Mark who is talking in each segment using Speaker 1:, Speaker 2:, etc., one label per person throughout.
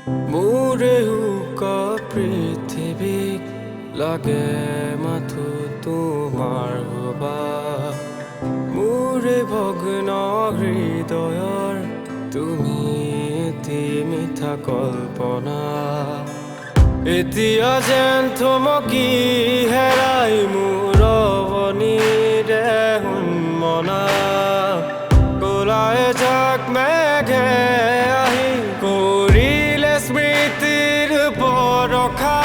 Speaker 1: মোৰে উকা পৃথিৱীক লাগে মাথো তোমাৰ হবা মোৰে ভগ্ন হৃদয়ৰ তুমি এটি মিঠা কল্পনা এতিয়া যেন থমকি হেৰাই মোৰ অৱনীৰে হুনমনা ক'লায়ে যাক মেঘে আহি কৰিলে স্মৃতিৰ পৰখা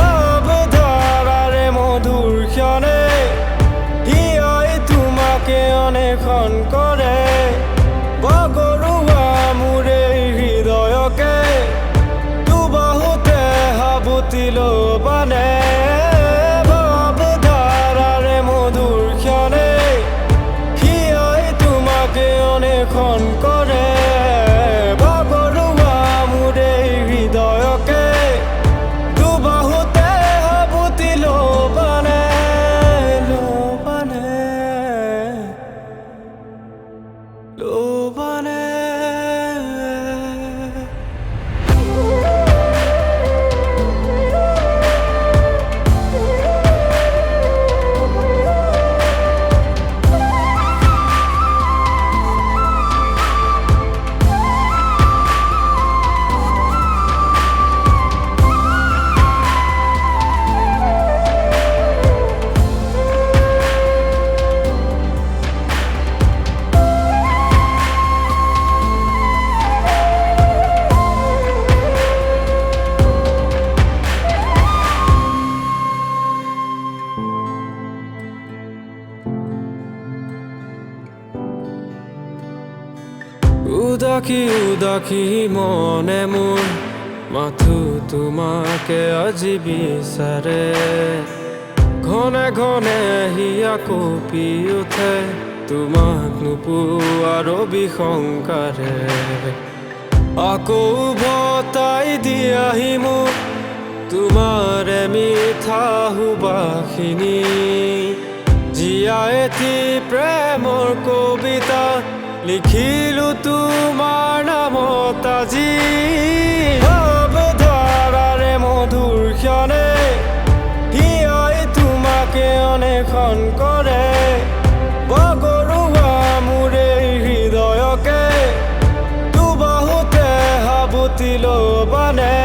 Speaker 1: অৱধাৰাৰে মধুৰ ক্ষণে হিয়াই তোমাকে অন্বেষণ কৰে বগৰুৱা মোৰে হৃদয়কে দুবাহুতে সাবটি ল'বানে অৱধাৰাৰে মধুৰ ক্ষণে হিয়াই তোমাকে অন্বেষণ কৰে বগৰুৱা মোৰে হৃদয়কে দুবাহুতে সাবটি ল'বানে ল'বানে ল'বানে উদাসী উদাসী মনে মোৰ মাথো তোমাকে আজি বিচাৰে ঘনে ঘনে হিয়া কঁপি উঠে তোমাক নোপোৱাৰ বিশংকাৰে আকৌ উভতাই দিয়াহি মোক তোমাৰে মিঠা সুবাসিনী জীয়াই এটি প্ৰেমৰ কবিতা লিখিলো তোমাৰ নামত আজি অৱধাৰাৰে মধুৰ ক্ষণে হিয়াই তোমাকে অন্বেষণ কৰে বগৰুৱা মোৰে হৃদয়কে দুবাহুতে সাবটি ল'বানে